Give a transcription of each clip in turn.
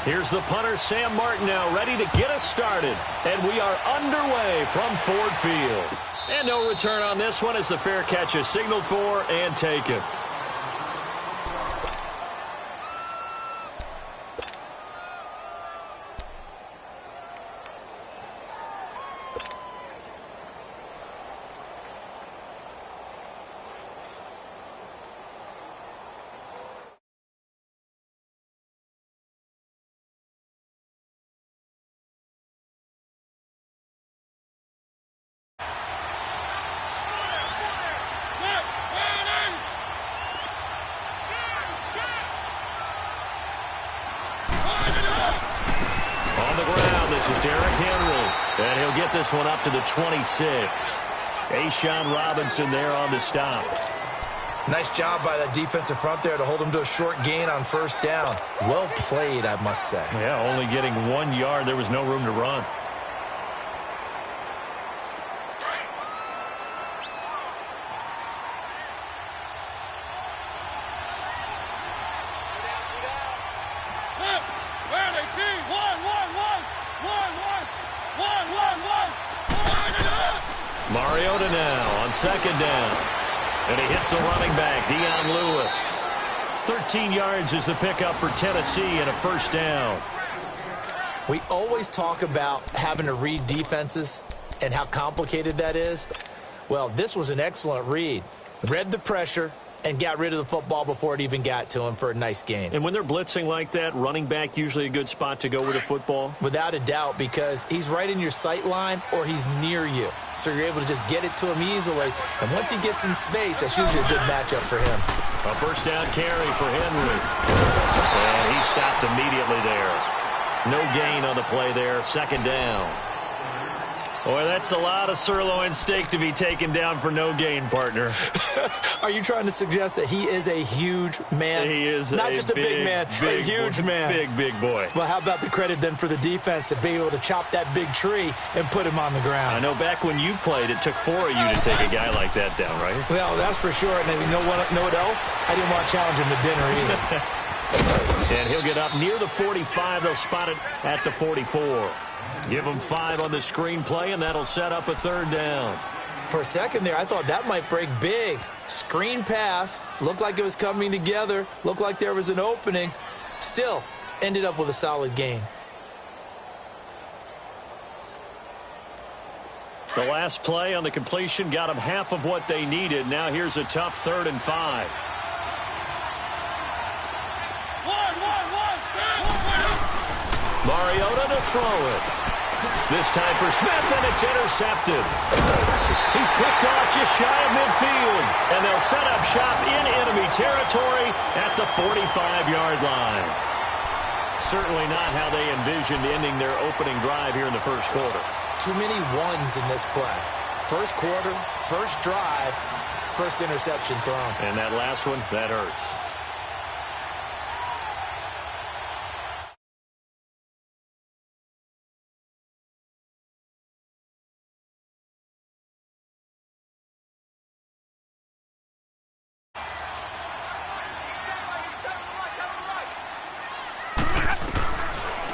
Here's the punter, Sam Martin, now ready to get us started. And we are underway from Ford Field. And no return on this one as the fair catch is signaled for and taken. And he'll get this one up to the 26. A'Shawn Robinson there on the stop. Nice job by that defensive front there to hold him to a short gain on first down. Well played, I must say. Yeah, only getting 1 yard. There was no room to run. Mariota now on second down. And he hits the running back, Dion Lewis. 13 yards is the pickup for Tennessee and a first down. We always talk about having to read defenses and how complicated that is. Well, this was an excellent read. Read the pressure and got rid of the football before it even got to him for a nice gain. And when they're blitzing like that, running back usually a good spot to go with the football? Without a doubt, because he's right in your sight line or he's near you. So you're able to just get it to him easily. And once he gets in space, that's usually a good matchup for him. A first down carry for Henry. And he stopped immediately there. No gain on the play there. Second down. Boy, that's a lot of sirloin steak to be taken down for no gain, partner. Are you trying to suggest that he is a huge man? He is not just a big man, a huge man. Big boy. Well, how about the credit then for the defense to be able to chop that big tree and put him on the ground? I know back when you played, it took 4 of you to take a guy like that down, right? Well, that's for sure. And you know what else? I didn't want to challenge him to dinner either. And he'll get up near the 45. They'll spot it at the 44. Give him 5 on the screenplay, and that'll set up a third down. For a second there, I thought that might break big. Screen pass. Looked like it was coming together. Looked like there was an opening. Still, ended up with a solid gain. The last play on the completion got them half of what they needed. Now here's a tough 3rd and 5. Mariota to throw it. This time for Smith, and it's intercepted. He's picked off just shy of midfield, and they'll set up shop in enemy territory at the 45-yard line. Certainly not how they envisioned ending their opening drive here in the first quarter. Too many ones in this play. First quarter, first drive, first interception thrown. And that last one, that hurts.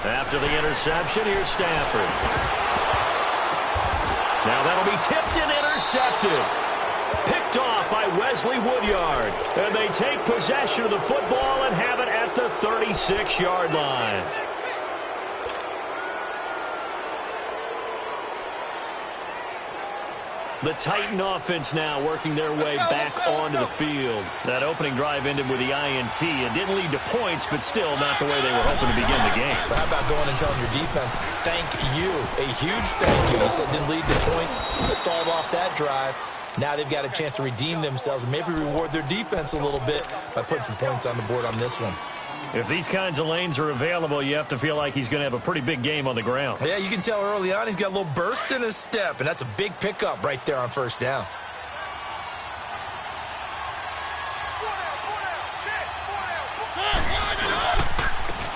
After the interception, here's Stafford. Now that'll be tipped and intercepted. Picked off by Wesley Woodyard. And they take possession of the football and have it at the 36-yard line. The Titan offense now working their way back onto the field. That opening drive ended with the INT. It didn't lead to points, but still not the way they were hoping to begin the game. But how about going and telling your defense, thank you, a huge thank you. You said it didn't lead to points, stalled off that drive. Now they've got a chance to redeem themselves and maybe reward their defense a little bit by putting some points on the board on this one. If these kinds of lanes are available, you have to feel like he's going to have a pretty big game on the ground. Yeah, you can tell early on he's got a little burst in his step, and that's a big pickup right there on first down.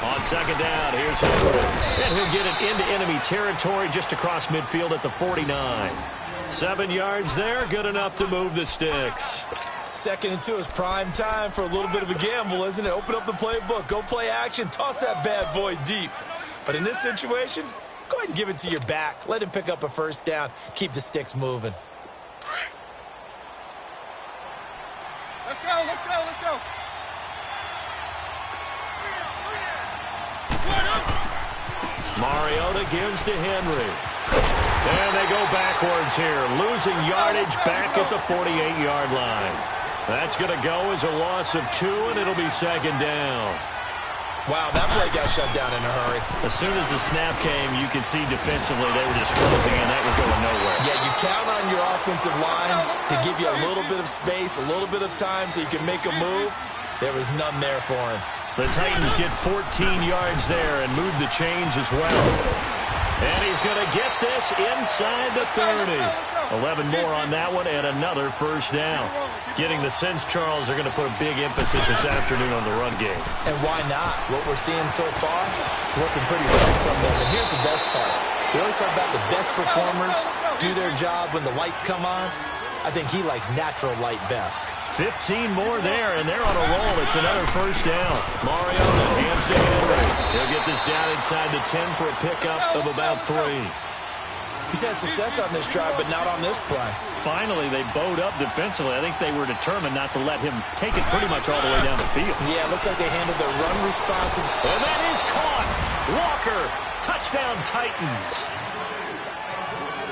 On second down, here's Henry. And he'll get it into enemy territory just across midfield at the 49. 7 yards there, good enough to move the sticks. Second and 2 is prime time for a little bit of a gamble, isn't it? Open up the playbook, go play action, toss that bad boy deep. But in this situation, go ahead and give it to your back. Let him pick up a first down. Keep the sticks moving. Let's go, let's go, let's go. Mariota gives to Henry. And they go backwards here, losing yardage back at the 48-yard line. That's going to go as a loss of 2, and it'll be second down. Wow, that play got shut down in a hurry. As soon as the snap came, you could see defensively they were just closing in. That was going nowhere. Yeah, you count on your offensive line to give you a little bit of space, a little bit of time so you can make a move. There was none there for him. The Titans get 14 yards there and move the chains as well. And he's going to get this inside the 30. 11 more on that one and another first down. Getting the sense, Charles, are going to put a big emphasis this afternoon on the run game. And why not? What we're seeing so far, working pretty well from them. And here's the best part. We always talk about the best performers do their job when the lights come on. I think he likes natural light best. 15 more there, and they're on a roll. It's another first down. Mariota hands to Henry. He'll get this down inside the 10 for a pickup of about 3. He's had success on this drive, but not on this play. Finally, they bowed up defensively. I think they were determined not to let him take it pretty much all the way down the field. Yeah, it looks like they handled their run response. And that is caught. Walker, touchdown Titans.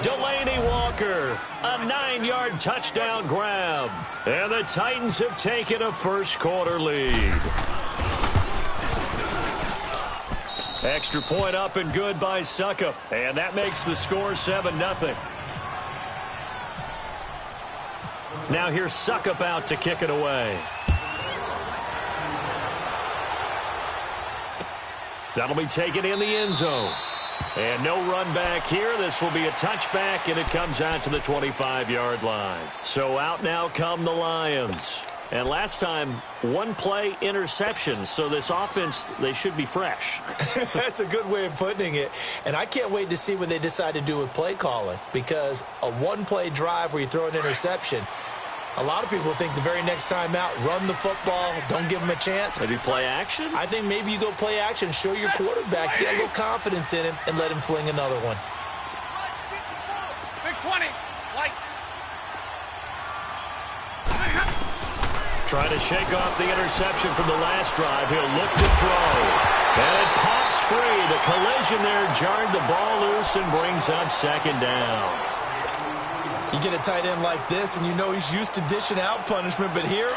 Delaney Walker, a 9-yard touchdown grab. And the Titans have taken a first-quarter lead. Extra point up and good by Suckup. And that makes the score 7-0. Now here's Suckup out to kick it away. That'll be taken in the end zone. And no run back here. This will be a touchback, and it comes out to the 25-yard line. So out now come the Lions. And last time, one play interception. So this offense, they should be fresh. That's a good way of putting it. And I can't wait to see what they decide to do with play calling. Because a one-play drive where you throw an interception, a lot of people think the very next time out, run the football, don't give them a chance. Maybe play action? I think maybe you go play action, show your quarterback, get a little confidence in him, and let him fling another one. Big 20. Light. Trying to shake off the interception from the last drive. He'll look to throw. And it pops free. The collision there jarred the ball loose and brings up second down. You get a tight end like this, and you know he's used to dishing out punishment, but here,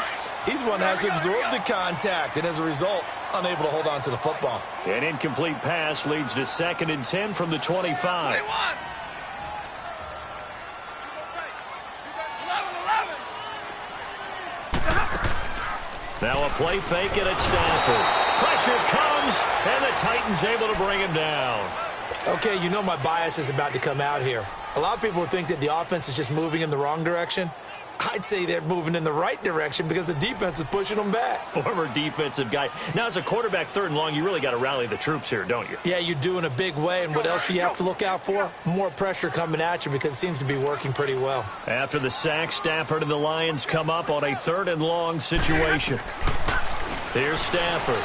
he's one that has to absorb the contact, and as a result, unable to hold on to the football. An incomplete pass leads to 2nd and 10 from the 25. 11. Now a play fake it at Stafford. Pressure comes, and the Titans able to bring him down. Okay, you know my bias is about to come out here. A lot of people think that the offense is just moving in the wrong direction. I'd say they're moving in the right direction because the defense is pushing them back. Former defensive guy. Now, as a quarterback 3rd and long, you really got to rally the troops here, don't you? Yeah, you do in a big way. And what else do you have to look out for? More pressure coming at you because it seems to be working pretty well. After the sack, Stafford and the Lions come up on a 3rd and long situation. Here's Stafford.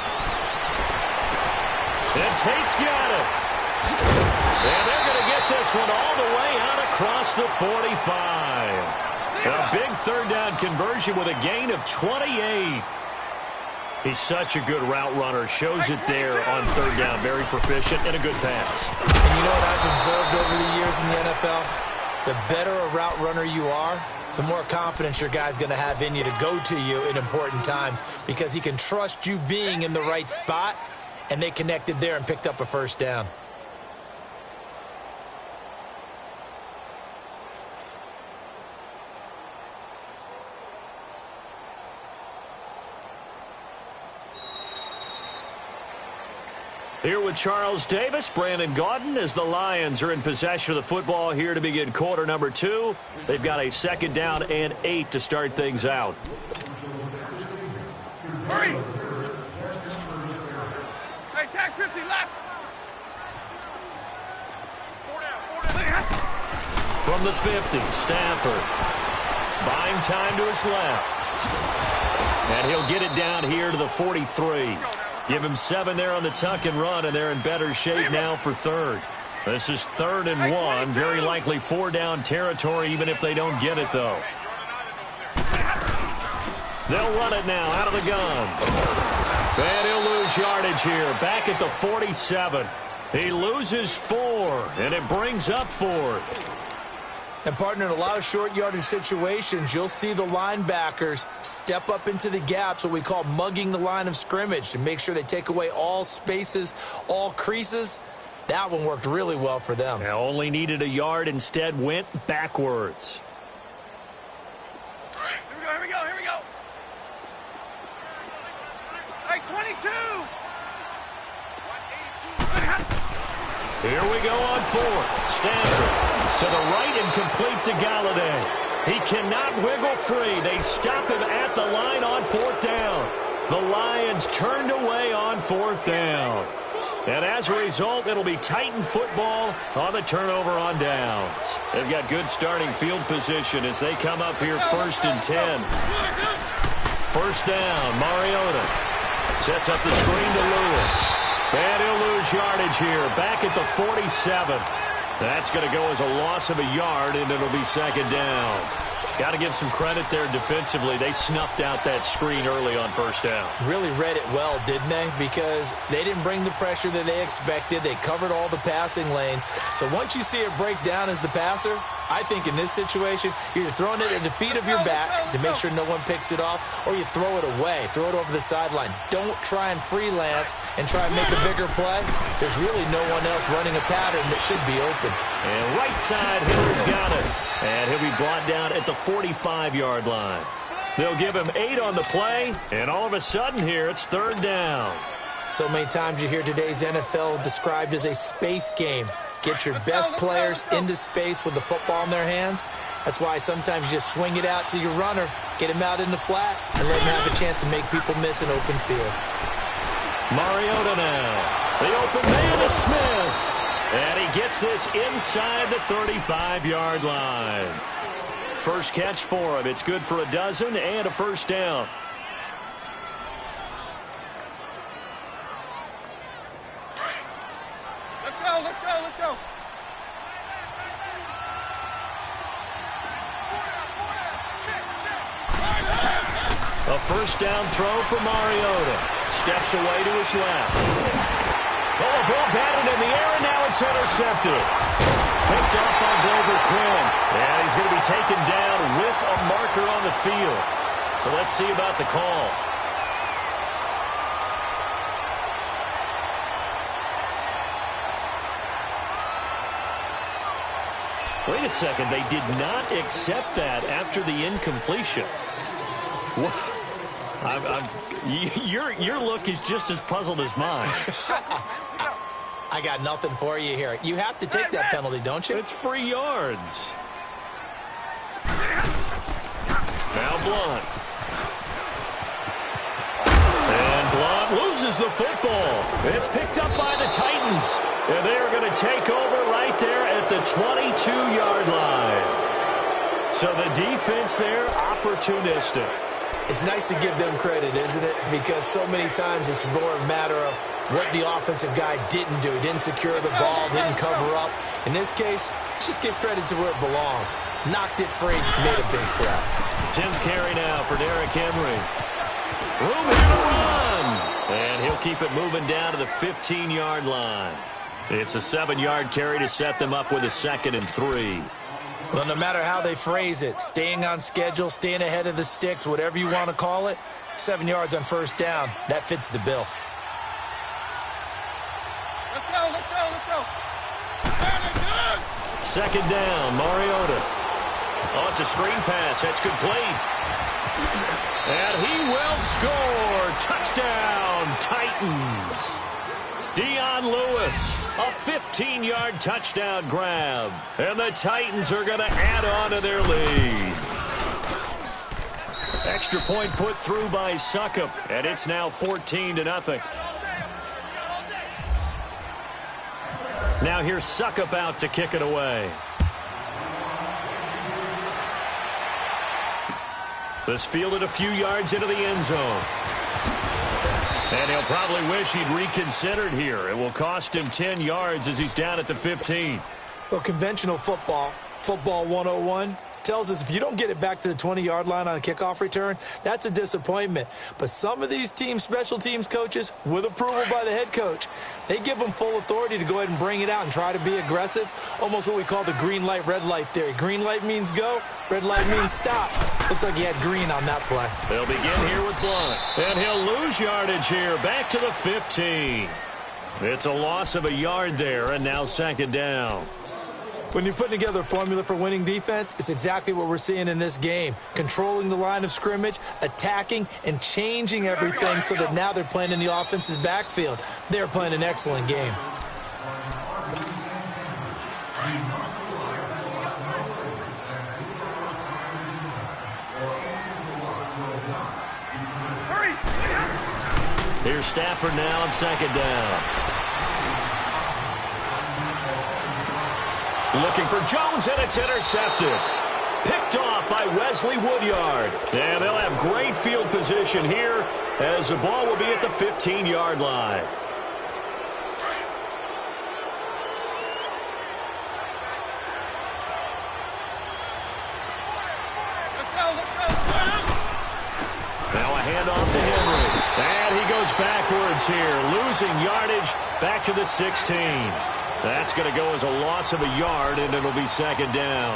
And Tate's got it. And they're going to get this one all the way out across the 45. A big 3rd down conversion with a gain of 28. He's such a good route runner. Shows it there on 3rd down. Very proficient and a good pass. And you know what I've observed over the years in the NFL? The better a route runner you are, the more confidence your guy's going to have in you to go to you in important times because he can trust you being in the right spot, and they connected there and picked up a first down. Here with Charles Davis, Brandon Gaudin, as the Lions are in possession of the football here to begin quarter number 2. They've got a 2nd down and 8 to start things out. Hurry! Hey, tag 50 left. From the 50, Stafford. Buying time to his left. And he'll get it down here to the 43. Give him 7 there on the tuck and run, and they're in better shape now for third. This is 3rd and 1. Very likely 4-down territory, even if they don't get it, though. They'll run it now out of the gun. And he'll lose yardage here. Back at the 47. He loses 4, and it brings up 4th. And, partner, in a lot of short yardage situations, you'll see the linebackers step up into the gaps, what we call mugging the line of scrimmage, to make sure they take away all spaces, all creases. That one worked really well for them. Now only needed a yard, instead went backwards. Here we go. Hey, 22. Here we go on 4th. Stanford to the right and complete to Galladay. He cannot wiggle free. They stop him at the line on 4th down. The Lions turned away on 4th down. And as a result, it'll be Titan football on the turnover on downs. They've got good starting field position as they come up here 1st and 10. 1st down, Mariota sets up the screen to Lewis. And he'll lose yardage here, back at the 47. That's going to go as a loss of a yard, and it'll be 2nd down. Got to give some credit there defensively. They snuffed out that screen early on 1st down. Really read it well, didn't they? Because they didn't bring the pressure that they expected. They covered all the passing lanes. So once you see it break down as the passer, I think in this situation, you're either throwing it at the feet of your back to make sure no one picks it off, or you throw it away, throw it over the sideline. Don't try and freelance and try and make a bigger play. There's really no one else running a pattern that should be open. And right side, Hiller's got it. And he'll be brought down at the 45-yard line. They'll give him 8 on the play, and all of a sudden here, it's 3rd down. So many times you hear today's NFL described as a space game. Get your best players into space with the football in their hands. That's why sometimes you just swing it out to your runner, get him out in the flat, and let him have a chance to make people miss an open field. Mariota now. The open man is Smith. And he gets this inside the 35-yard line. First catch for him. It's good for a dozen and a 1st down. Let's go. A 1st down throw for Mariota. Steps away to his left. Oh, a ball batted in the air, and now it's intercepted. Picked off by Glover Quinn. And he's going to be taken down with a marker on the field. So let's see about the call. Wait a second. They did not accept that after the incompletion. What? Your look is just as puzzled as mine. I got nothing for you here. You have to take that penalty, don't you? It's free yards. Now Blunt. And Blunt loses the football. It's picked up by the Titans. And they are going to take over right there at the 22-yard line. So the defense there, opportunistic. It's nice to give them credit, isn't it? Because so many times it's more a matter of what the offensive guy didn't do. He didn't secure the ball, didn't cover up. In this case, let's just give credit to where it belongs. Knocked it free, made a big play. 10th carry now for Derrick Henry. Room here to run. And he'll keep it moving down to the 15-yard line. It's a 7-yard carry to set them up with a 2nd and 3. Well, no matter how they phrase it, staying on schedule, staying ahead of the sticks, whatever you want to call it, 7 yards on 1st down, that fits the bill. Let's go. 2nd down, Mariota. Oh, it's a screen pass. That's complete. And he will score. Touchdown, Titans. Dion Lewis, a 15-yard touchdown grab. And the Titans are going to add on to their lead. Extra point put through by Succop, and it's now 14-0. Now here's Succop out to kick it away. This fielded a few yards into the end zone. And he'll probably wish he'd reconsidered here. It will cost him 10 yards as he's down at the 15. Well, conventional football 101, tells us if you don't get it back to the 20-yard line on a kickoff return, that's a disappointment. But some of these teams, special teams coaches, with approval by the head coach, they give them full authority to go ahead and bring it out and try to be aggressive, almost what we call the green light, red light theory. Green light means go, red light means stop. Looks like he had green on that play. They'll begin here with Blunt, and he'll lose yardage here, back to the 15. It's a loss of a yard there, and now second down. When you're putting together a formula for winning defense, it's exactly what we're seeing in this game. Controlling the line of scrimmage, attacking, and changing everything so that now they're playing in the offense's backfield. They're playing an excellent game. Here's Stafford now on second down. Looking for Jones, and it's intercepted. Picked off by Wesley Woodyard. And they'll have great field position here as the ball will be at the 15-yard line. Now a handoff to Henry. And he goes backwards here, losing yardage back to the 16. That's going to go as a loss of a yard, and it'll be second down.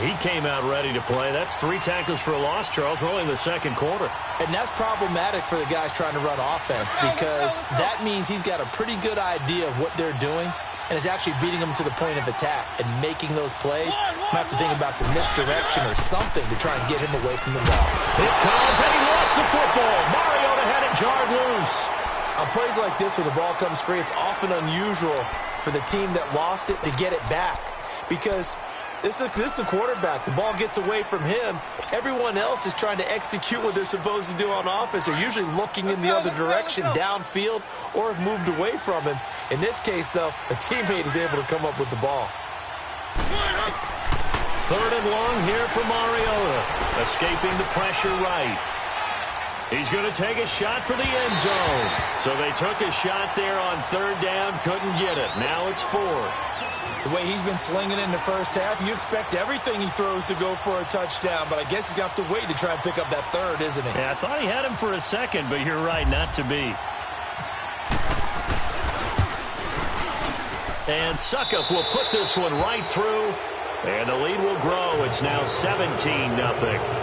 He came out ready to play. That's 3 tackles for a loss, Charles. We're only in the second quarter. And that's problematic for the guys trying to run offense because that means he's got a pretty good idea of what they're doing and is actually beating them to the point of attack and making those plays. Might have to think about some misdirection or something to try and get him away from the ball. It comes, and he lost the football. Mariota had it jarred loose. On plays like this where the ball comes free, it's often unusual for the team that lost it to get it back because this is the quarterback. The ball gets away from him. Everyone else is trying to execute what they're supposed to do on offense. They're usually looking in the other direction, downfield, or have moved away from him. In this case, though, a teammate is able to come up with the ball. Third and long here for Mariota. Escaping the pressure right. He's going to take a shot for the end zone. So they took a shot there on third down, couldn't get it. Now it's 4. The way he's been slinging in the first half, you expect everything he throws to go for a touchdown, but I guess he's got to wait to try and pick up that third, isn't he? Yeah, I thought he had him for a second, but you're right, not to be. And Suckup will put this one right through, and the lead will grow. It's now 17-0.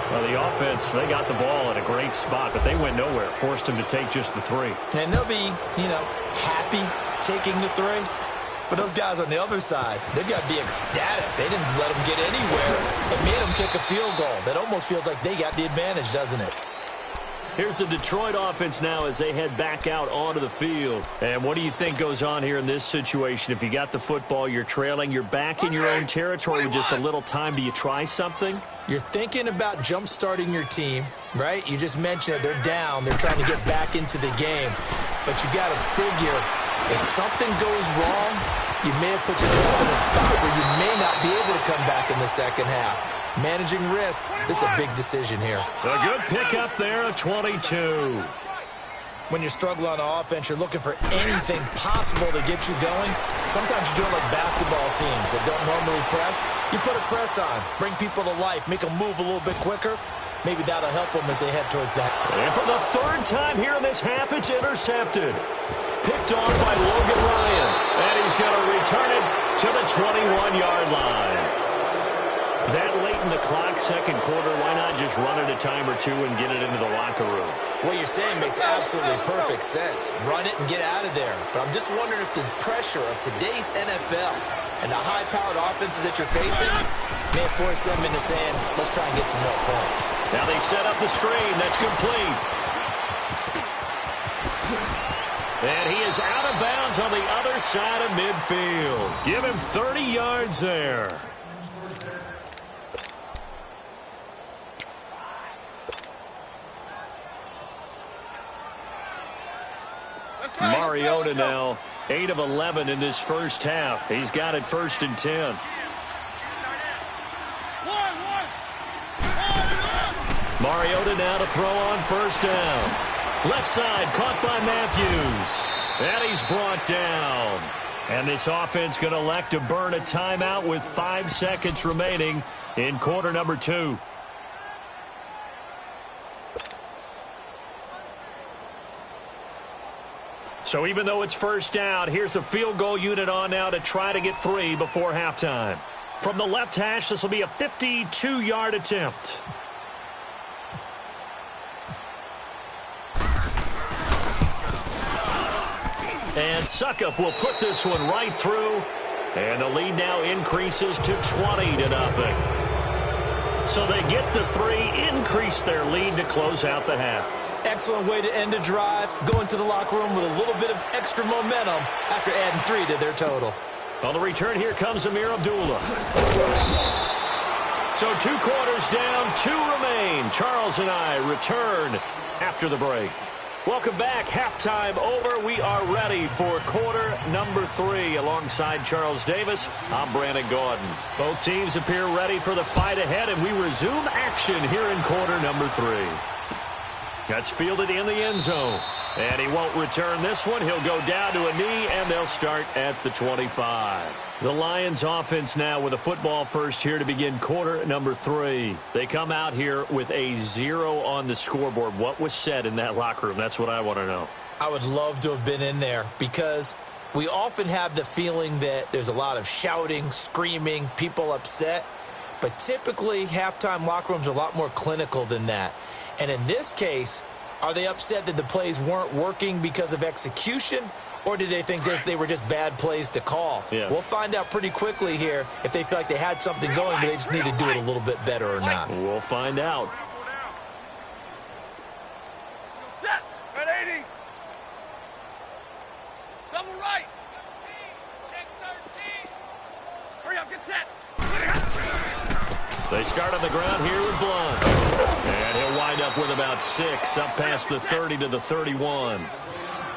Well, the offense, they got the ball at a great spot, but they went nowhere. Forced him to take just the 3. And they'll be, happy taking the 3. But those guys on the other side, they've got to be ecstatic. They didn't let them get anywhere. It made them kick a field goal. That almost feels like they got the advantage, doesn't it? Here's the Detroit offense now as they head back out onto the field. And what do you think goes on here in this situation? If you got the football, you're trailing, you're back in your own territory with just a little time. Do you try something? You're thinking about jump-starting your team, right? You just mentioned it. They're down. They're trying to get back into the game. But you got to figure if something goes wrong, you may have put yourself in a spot where you may not be able to come back in the second half. Managing risk, this is a big decision here. A good pickup there, a 22. When you're struggling on offense, you're looking for anything possible to get you going. Sometimes you do it like basketball teams that don't normally press. You put a press on, bring people to life, make them move a little bit quicker. Maybe that'll help them as they head towards that. And for the third time here in this half, it's intercepted. Picked off by Logan Ryan. And he's going to return it to the 21-yard line. That late in the clock, second quarter, why not just run it a time or two and get it into the locker room? What you're saying makes absolutely perfect sense. Run it and get out of there. But I'm just wondering if the pressure of today's NFL and the high-powered offenses that you're facing may force them into saying, let's try and get some more points. Now they set up the screen. That's complete. And he is out of bounds on the other side of midfield. Give him 30 yards there. Mariota now 8 of 11 in this first half. He's got it 1st and 10. Mariota now to throw on first down. Left side caught by Matthews. And he's brought down. And this offense going to elect to burn a timeout with 5 seconds remaining in quarter number 2. So even though it's first down, here's the field goal unit on now to try to get 3 before halftime. From the left hash, this will be a 52-yard attempt. And Suckup will put this one right through. And the lead now increases to 20-0. So they get the 3, increase their lead to close out the half. Excellent way to end a drive. Go into the locker room with a little bit of extra momentum after adding 3 to their total. On the return, here comes Amir Abdullah. So 2 quarters down, 2 remain. Charles and I return after the break. Welcome back. Halftime over. We are ready for quarter number 3. Alongside Charles Davis, I'm Brandon Gaudin. Both teams appear ready for the fight ahead, and we resume action here in quarter number 3. That's fielded in the end zone. And he won't return this one. He'll go down to a knee, and they'll start at the 25. The Lions offense now with a football first here to begin quarter number 3. They come out here with a 0 on the scoreboard. What was said in that locker room? That's what I want to know. I would love to have been in there because we often have the feeling that there's a lot of shouting, screaming, people upset. But typically, halftime locker rooms are a lot more clinical than that. And in this case, are they upset that the plays weren't working because of execution, or did they think they were just bad plays to call? Yeah. We'll find out pretty quickly here if they feel like they had something going, but they just need to do it a little bit better or not. We'll find out. Set. Red 80. Double right. Check 13. Hurry up, get set. They start on the ground here with Blunt. And he'll wind up with about 6, up past the 30 to the 31.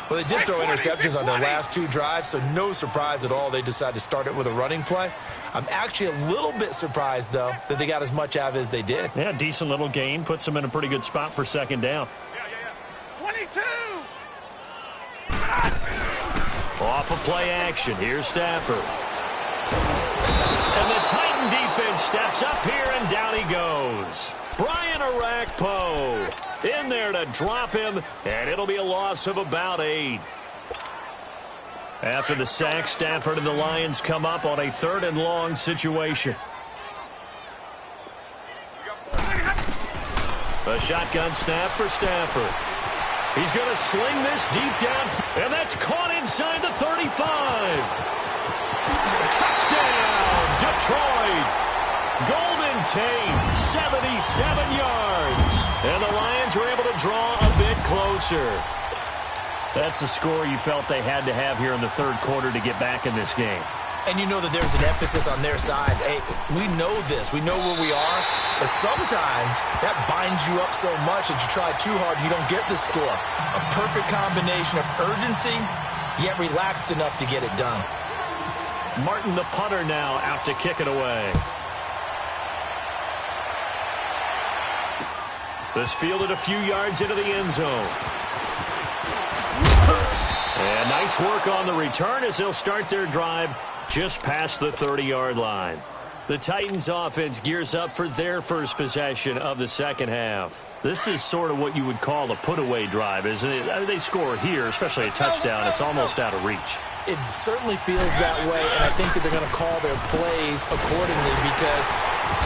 Well, they did throw interceptions on their last 2 drives, so no surprise at all they decided to start it with a running play. I'm actually a little bit surprised, though, that they got as much out of it as they did. Yeah, decent little gain. Puts them in a pretty good spot for second down. 22. Off of play action. Here's Stafford. And the Titan defense steps up here, and down he goes. Brian Arakpo in there to drop him, and it'll be a loss of about 8. After the sack, Stafford and the Lions come up on a 3rd and long situation. A shotgun snap for Stafford. He's going to sling this deep down, and that's caught inside the 35. Touchdown, Detroit. Golden Tate, 77 yards. And the Lions were able to draw a bit closer. That's a score you felt they had to have here in the 3rd quarter to get back in this game. And you know that there's an emphasis on their side. Hey, we know this. We know where we are. But sometimes that binds you up so much that you try too hard, you don't get the score. A perfect combination of urgency, yet relaxed enough to get it done. Martin, the punter, now out to kick it away. This fielded a few yards into the end zone. And nice work on the return as they'll start their drive just past the 30-yard line. The Titans offense gears up for their first possession of the second half. This is sort of what you would call a put-away drive, isn't it? They score here, especially a touchdown. It's almost out of reach. It certainly feels that way, and I think that they're going to call their plays accordingly because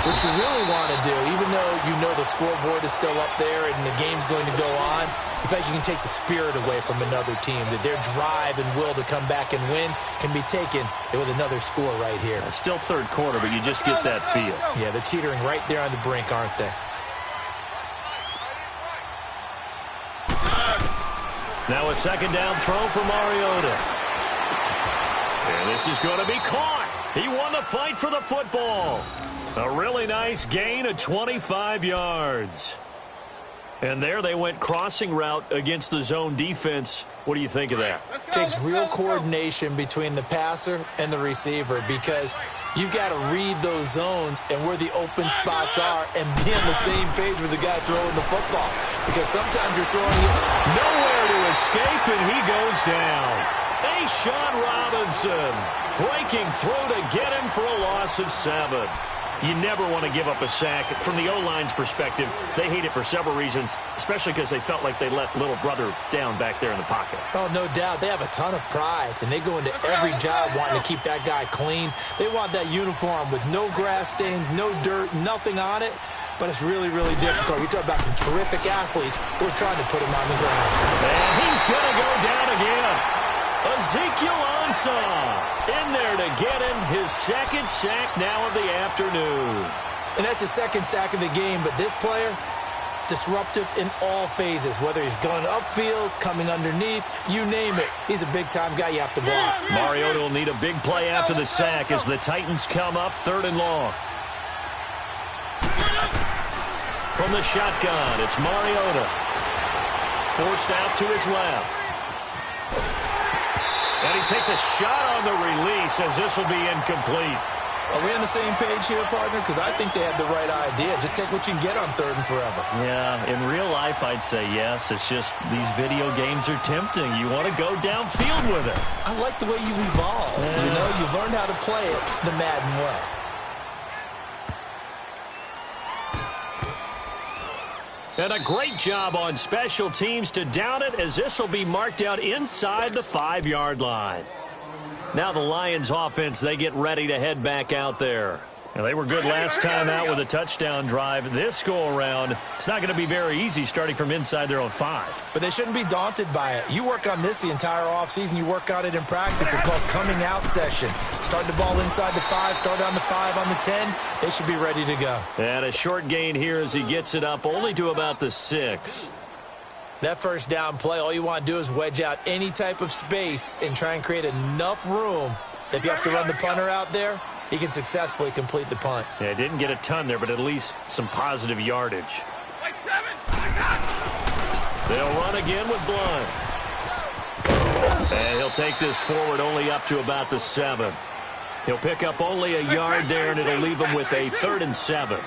what you really want to do, even though you know the scoreboard is still up there and the game's going to go on, in fact, you can take the spirit away from another team, that their drive and will to come back and win can be taken with another score right here. Still 3rd quarter, but you just get that feel. Yeah, they're teetering right there on the brink, aren't they? Now a second down throw for Mariota. And this is going to be caught. He won the fight for the football. A really nice gain of 25 yards. And there they went crossing route against the zone defense. What do you think of that? Takes real coordination between the passer and the receiver because You've got to read those zones and where the open spots are and be on the same page with the guy throwing the football. Because sometimes you're throwing it. Nowhere to escape, and he goes down. Sean Robinson breaking through to get him for a loss of 7. You never want to give up a sack. From the O-line's perspective, they hate it for several reasons, especially because they felt like they let little brother down back there in the pocket. Oh, no doubt. They have a ton of pride, and they go into every job wanting to keep that guy clean. They want that uniform with no grass stains, no dirt, nothing on it. But it's really, really difficult. You're talking about some terrific athletes who are trying to put him on the ground. And he's going to go down again. Ezekiel Ansah in there to get him his second sack now of the afternoon. And that's the second sack of the game, but this player, disruptive in all phases, whether he's going upfield, coming underneath, you name it. He's a big-time guy you have to block. Mariota will need a big play after the sack as the Titans come up 3rd and long. From the shotgun, it's Mariota. Forced out to his left. And he takes a shot on the release as this will be incomplete. Are we on the same page here, partner? Because I think they had the right idea. Just take what you can get on 3rd and forever. Yeah, in real life, I'd say yes. It's just these video games are tempting. You want to go downfield with it. I like the way you evolved. Yeah. You know, you've learned how to play it the Madden way. And a great job on special teams to down it, as this will be marked out inside the 5-yard line. Now the Lions offense, they get ready to head back out there. And they were good last time out with a touchdown drive. This go-around, it's not going to be very easy starting from inside their own 5. But they shouldn't be daunted by it. You work on this the entire offseason. You work on it in practice. It's called coming out session. Start the ball inside the 5, start on the 5, on the 10. They should be ready to go. And a short gain here as he gets it up only to about the 6. That first down play, all you want to do is wedge out any type of space and try and create enough room. If you have to run the punter out there, he can successfully complete the punt. Yeah, didn't get a ton there, but at least some positive yardage. They'll run again with Blunt. And he'll take this forward only up to about the 7. He'll pick up only a yard there, and it'll leave him with a 3rd and 7.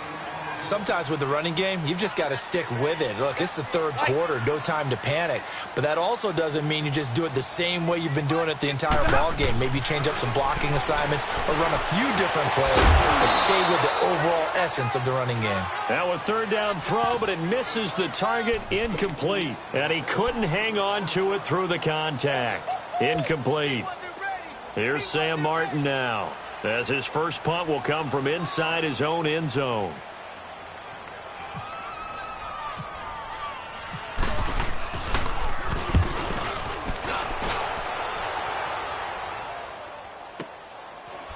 Sometimes with the running game, you've just got to stick with it. Look, it's the 3rd quarter, no time to panic. But that also doesn't mean you just do it the same way you've been doing it the entire ball game. Maybe change up some blocking assignments or run a few different plays, but stay with the overall essence of the running game. Now a 3rd down throw, but it misses the target, incomplete. And he couldn't hang on to it through the contact. Incomplete. Here's Sam Martin now, as his first punt will come from inside his own end zone.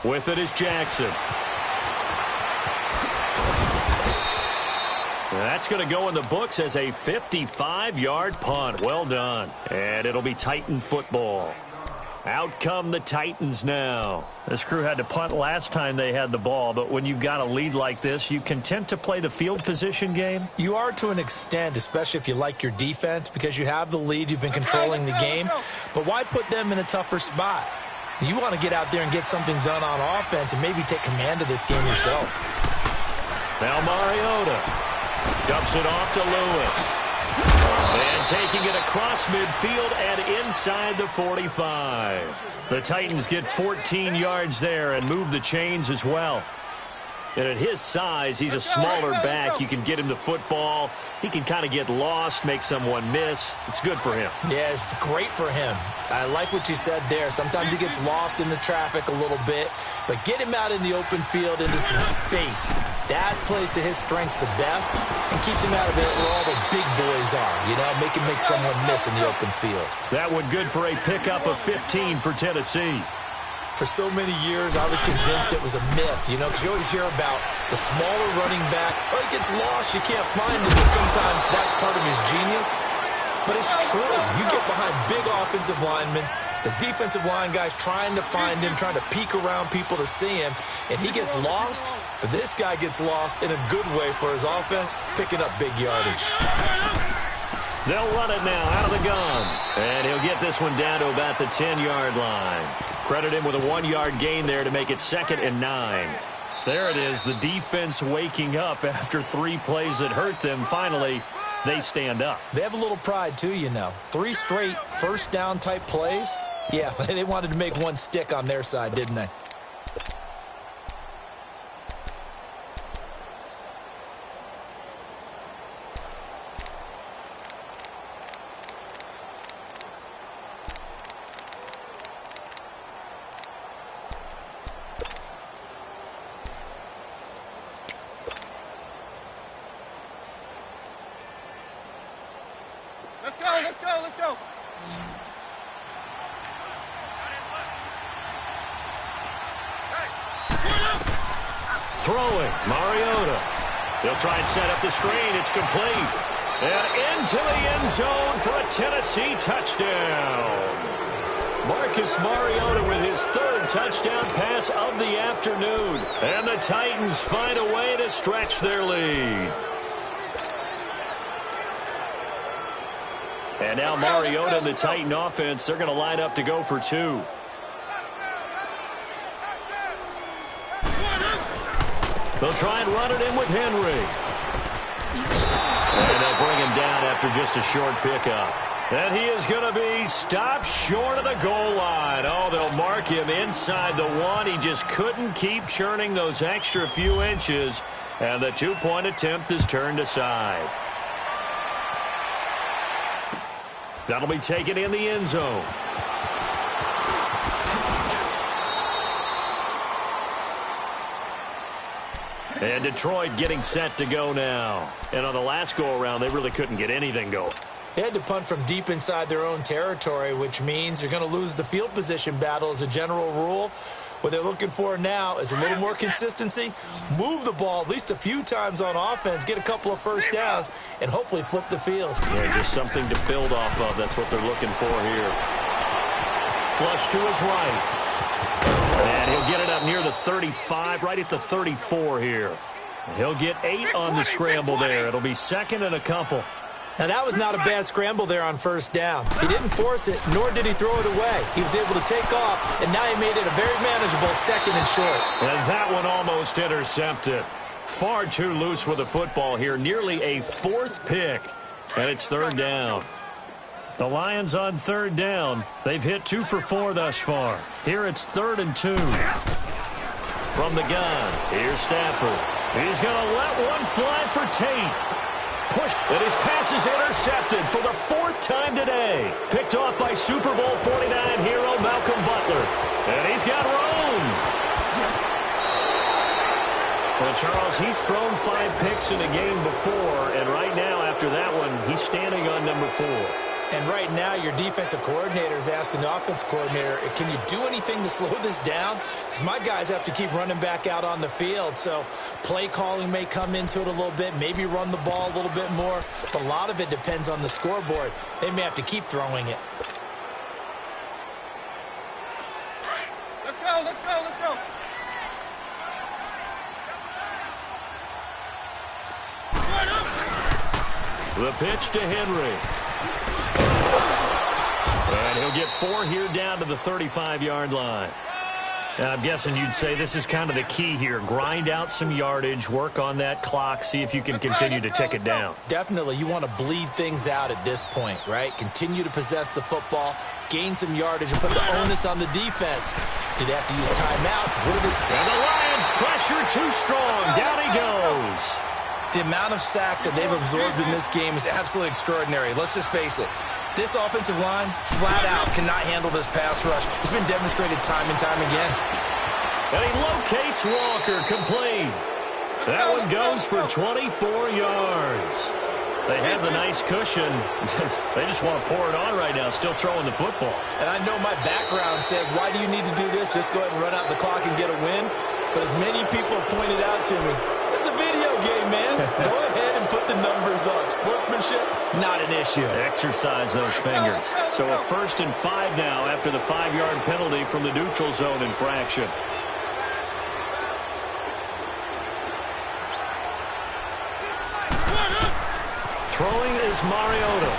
With it is Jackson. That's going to go in the books as a 55-yard punt. Well done. And it'll be Titan football. Out come the Titans now. This crew had to punt last time they had the ball, but when you've got a lead like this, you content to play the field position game? You are to an extent, especially if you like your defense, because you have the lead, you've been controlling the game. But why put them in a tougher spot? You want to get out there and get something done on offense and maybe take command of this game yourself. Now Mariota dumps it off to Lewis. And taking it across midfield and inside the 45. The Titans get 14 yards there and move the chains as well. And at his size, he's a smaller back. You can get him the football. He can kind of get lost, make someone miss. It's good for him. Yeah, it's great for him. I like what you said there. Sometimes he gets lost in the traffic a little bit, but get him out in the open field into some space. That plays to his strengths the best and keeps him out of it where all the big boys are, you know, make someone miss in the open field. That one good for a pickup of 15 for Tennessee. For so many years, I was convinced it was a myth, you know, because you always hear about the smaller running back. Oh, he gets lost, you can't find him, but sometimes that's part of his genius. But it's true. You get behind big offensive linemen, the defensive line guys trying to find him, trying to peek around people to see him, and he gets lost. But this guy gets lost in a good way for his offense, picking up big yardage. They'll run it now out of the gun. And he'll get this one down to about the 10-yard line. Credit him with a 1-yard gain there to make it 2nd and 9. There it is, the defense waking up after 3 plays that hurt them. Finally, they stand up. They have a little pride, too, you know. 3 straight first-down type plays. Yeah, they wanted to make one stick on their side, didn't they? Let's go, let's go, let's go. Throwing, Mariota. He'll try and set up the screen. It's complete. And into the end zone for a Tennessee touchdown. Marcus Mariota with his 3rd touchdown pass of the afternoon. And the Titans find a way to stretch their lead. And now Mariota and the Titan offense, they're going to line up to go for 2. They'll try and run it in with Henry. And they'll bring him down after just a short pickup. And he is going to be stopped short of the goal line. Oh, they'll mark him inside the 1. He just couldn't keep churning those extra few inches. And the 2-point attempt is turned aside. That'll be taken in the end zone. And Detroit getting set to go now. And on the last go-around, they really couldn't get anything going. They had to punt from deep inside their own territory, which means you're going to lose the field position battle as a general rule. What they're looking for now is a little more consistency, move the ball at least a few times on offense, get a couple of first downs, and hopefully flip the field. Yeah, just something to build off of. That's what they're looking for here. Flush to his right. And he'll get it up near the 35, right at the 34 here. He'll get 8 on the scramble there. It'll be 2nd and a couple. Now, that was not a bad scramble there on first down. He didn't force it, nor did he throw it away. He was able to take off, and now he made it a very manageable 2nd and short. And that one almost intercepted. Far too loose with the football here. Nearly a 4th pick, and it's 3rd down. The Lions on 3rd down. They've hit 2 for 4 thus far. Here it's 3rd and 2. From the gun, here's Stafford. He's going to let one fly for Tate. Push, and his pass is intercepted for the 4th time today. Picked off by Super Bowl 49 hero Malcolm Butler. And he's got room. Well, Charles, he's thrown 5 picks in a game before, and right now, after that one, he's standing on number 4. And right now, your defensive coordinator is asking the offensive coordinator, can you do anything to slow this down? Because my guys have to keep running back out on the field. So play calling may come into it a little bit, maybe run the ball a little bit more. But a lot of it depends on the scoreboard. They may have to keep throwing it. Let's go, let's go, let's go. The pitch to Henry. And he'll get 4 here down to the 35-yard line. And I'm guessing you'd say this is kind of the key here. Grind out some yardage, work on that clock, see if you can continue to tick it down. Definitely. You want to bleed things out at this point, right? Continue to possess the football, gain some yardage, and put the onus on the defense. Do they have to use timeouts? And the Lions pressure too strong. Down he goes. The amount of sacks that they've absorbed in this game is absolutely extraordinary. Let's just face it. This offensive line, flat out, cannot handle this pass rush. It's been demonstrated time and time again. And he locates Walker, complete. That one goes for 24 yards. They have the nice cushion. They just want to pour it on right now, still throwing the football. And I know my background says, why do you need to do this? Just go ahead and run out the clock and get a win. But as many people have pointed out to me, this is a video game, man. Go ahead and put the numbers up. Sportsmanship, not an issue. Exercise those fingers. So a 1st and 5 now after the 5-yard penalty from the neutral zone infraction. Throwing is Mariota.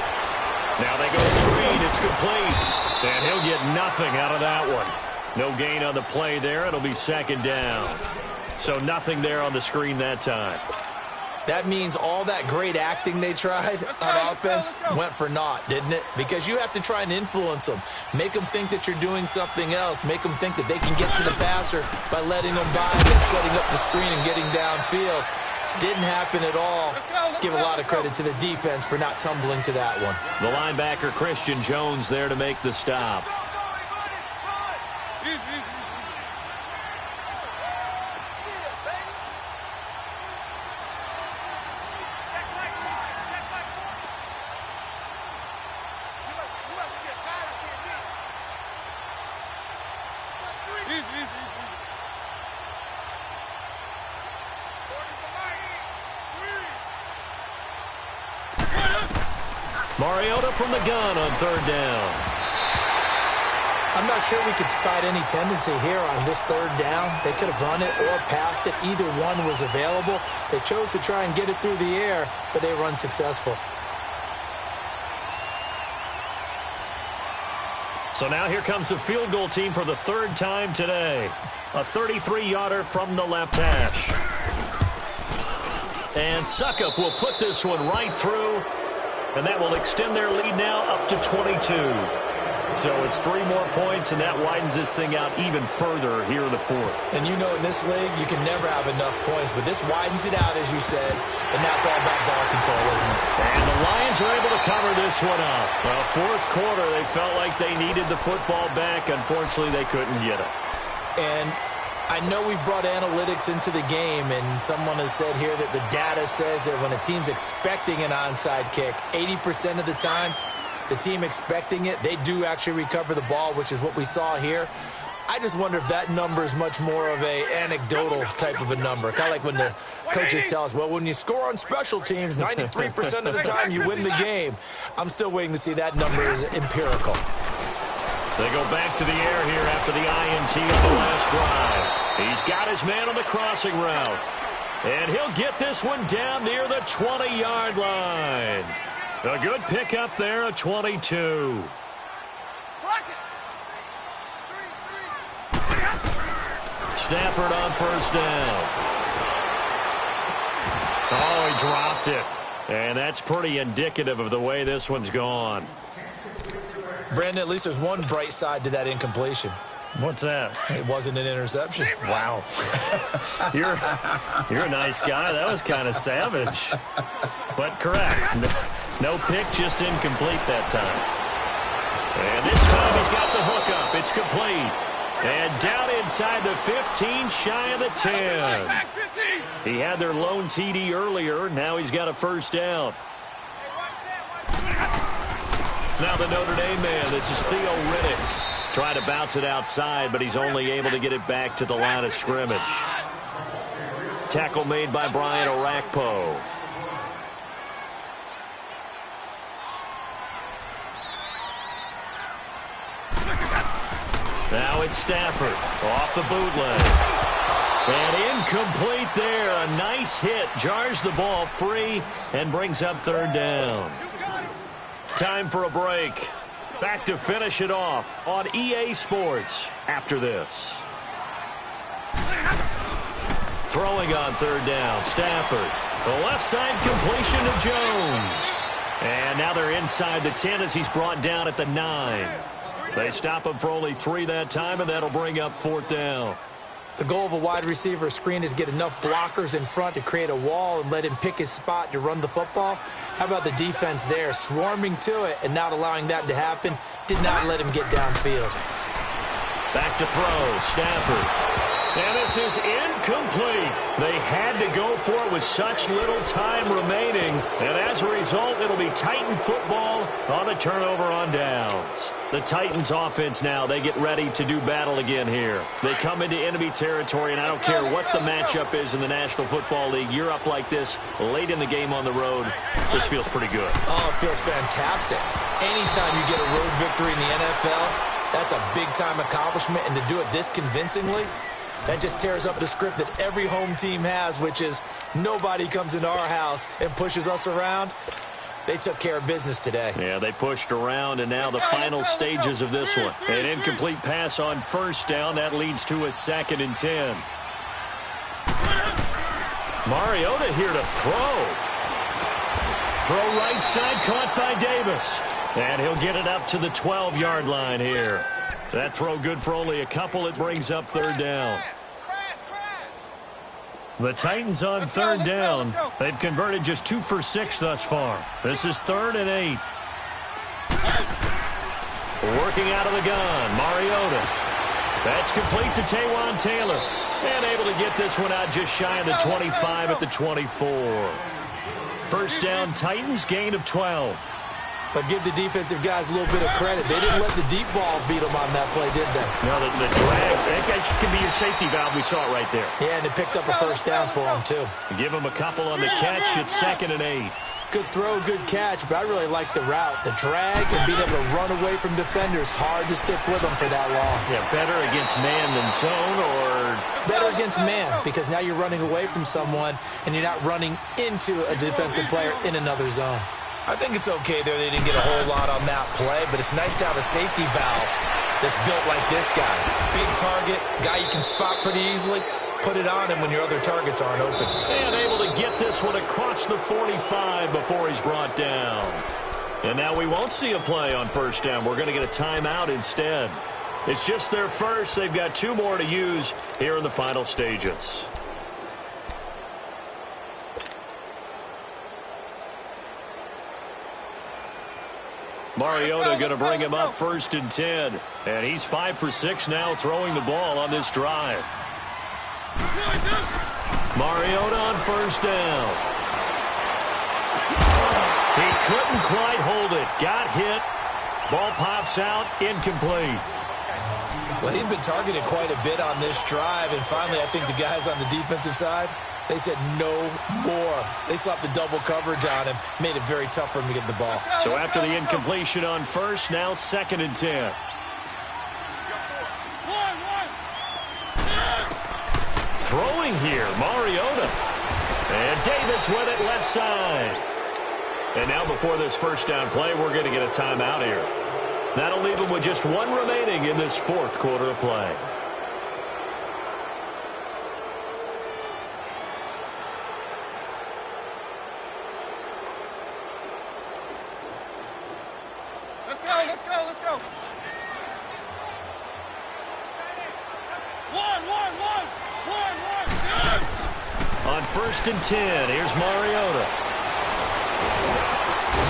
Now they go screen. It's complete. And he'll get nothing out of that one. No gain on the play there. It'll be second down. So nothing there on the screen that time. That means all that great acting they tried on offense went for naught, didn't it? Because you have to try and influence them. Make them think that you're doing something else. Make them think that they can get to the passer by letting them by and then setting up the screen and getting downfield. Didn't happen at all. Give a lot of credit to the defense for not tumbling to that one. The linebacker, Christian Jones, there to make the stop. Mariota from the gun on third down. I'm not sure we could spot any tendency here on this third down. They could have run it or passed it. Either one was available. They chose to try and get it through the air, but they were unsuccessful. So now here comes the field goal team for the third time today. A 33-yarder from the left hash. And Suckup will put this one right through. And that will extend their lead now up to 22. So it's 3 more points, and that widens this thing out even further here in the fourth. And you know in this league, you can never have enough points, but this widens it out, as you said, and now it's all about ball control, isn't it? And the Lions are able to cover this one up. Well, fourth quarter, they felt like they needed the football back. Unfortunately, they couldn't get it. And I know we brought analytics into the game, and someone has said here that the data says that when a team's expecting an onside kick, 80% of the time, the team expecting it, they do actually recover the ball, which is what we saw here. I just wonder if that number is much more of a anecdotal type of a number. Kind of like when the coaches tell us, well, when you score on special teams, 93% of the time you win the game. I'm still waiting to see that number is empirical. They go back to the air here after the INT on the last drive. He's got his man on the crossing route. And he'll get this one down near the 20-yard line. A good pickup there, a 22. Stafford on first down. Oh, he dropped it. And that's pretty indicative of the way this one's gone. Brandon, at least there's one bright side to that incompletion. What's that? It wasn't an interception. Wow. You're a nice guy. That was kind of savage. But correct. No pick, just incomplete that time. And this time he's got the hook up. It's complete. And down inside the 15, shy of the 10. He had their lone TD earlier. Now he's got a first down. Now the Notre Dame man, this is Theo Riddick. Trying to bounce it outside, but he's only able to get it back to the line of scrimmage. Tackle made by Brian Orakpo. Now it's Stafford off the bootleg. And incomplete there. A nice hit. Jars the ball free and brings up third down. Time for a break. Back to finish it off on EA Sports after this. Throwing on third down, Stafford. The left side completion to Jones. And now they're inside the 10 as he's brought down at the 9. They stop him for only 3 that time, and that'll bring up fourth down. The goal of a wide receiver screen is get enough blockers in front to create a wall and let him pick his spot to run the football. How about the defense there, swarming to it and not allowing that to happen? Did not let him get downfield. Back to throw, Stafford. And this is incomplete. They had to go for it with such little time remaining. And as a result, it'll be Titan football on a turnover on downs. The Titans offense now, they get ready to do battle again here. They come into enemy territory, and I don't care what the matchup is in the National Football League. You're up like this late in the game on the road. This feels pretty good. Oh, it feels fantastic. Anytime you get a road victory in the NFL, that's a big-time accomplishment. And to do it this convincingly, that just tears up the script that every home team has, which is nobody comes into our house and pushes us around. They took care of business today. Yeah, they pushed around, and now the final stages of this one. An incomplete pass on first down. That leads to a 2nd and 10. Mariota here to throw. Throw right side, caught by Davis. And he'll get it up to the 12-yard line here. That throw good for only a couple. It brings up 3rd down. The Titans on 3rd down. They've converted just 2 for 6 thus far. This is 3rd and 8. Working out of the gun, Mariota. That's complete to Taywan Taylor. And able to get this one out just shy of the 25 at the 24. First down, Titans, gain of 12. But give the defensive guys a little bit of credit. They didn't let the deep ball beat them on that play, did they? No, the drag, that can be your safety valve. We saw it right there. Yeah, and it picked up a first down for them, too. Give them a couple on the catch. It's 2nd and 8. Good throw, good catch, but I really like the route. The drag and being able to run away from defenders, hard to stick with them for that long. Yeah, better against man than zone, or better against man, because now you're running away from someone and you're not running into a defensive player in another zone. I think it's okay there. They didn't get a whole lot on that play, but it's nice to have a safety valve that's built like this guy. Big target, guy you can spot pretty easily. Put it on him when your other targets aren't open. And able to get this one across the 45 before he's brought down. And now we won't see a play on first down. We're going to get a timeout instead. It's just their first. They've got 2 more to use here in the final stages. Mariota going to bring him up 1st and 10. And he's 5 for 6 now throwing the ball on this drive. Mariota on first down. He couldn't quite hold it. Got hit. Ball pops out. Incomplete. Well, he'd been targeted quite a bit on this drive, and finally I think the guys on the defensive side, they said no more. They slapped the double coverage on him, made it very tough for him to get the ball. So after the incompletion on first, now 2nd and 10. Throwing here, Mariota. And Davis with it left side. And now before this first down play, we're going to get a timeout here. That'll leave them with just 1 remaining in this 4th quarter of play. Let's go, let's go, let's go. One. On 1st and 10, here's Mariota.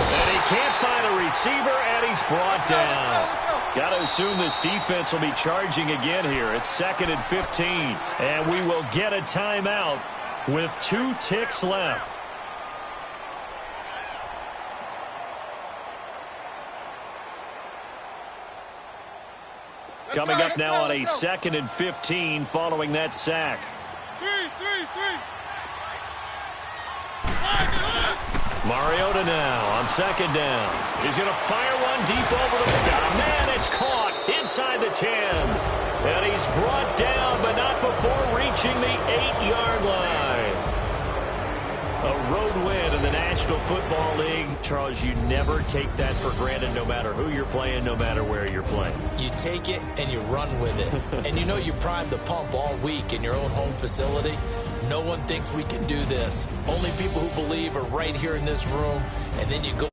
And he can't find a receiver, and he's brought down. Got to assume this defense will be charging again here. It's 2nd and 15, and we will get a timeout with 2 ticks left. Coming up now on a 2nd and 15 following that sack. Mariota now on 2nd down. He's going to fire one deep over the man. It's caught inside the 10. And he's brought down, but not before reaching the 8-yard line. A road win in the National Football League. Charles, you never take that for granted no matter who you're playing, no matter where you're playing. You take it and you run with it. And you know you primed the pump all week in your own home facility. No one thinks we can do this. Only people who believe are right here in this room, and then you go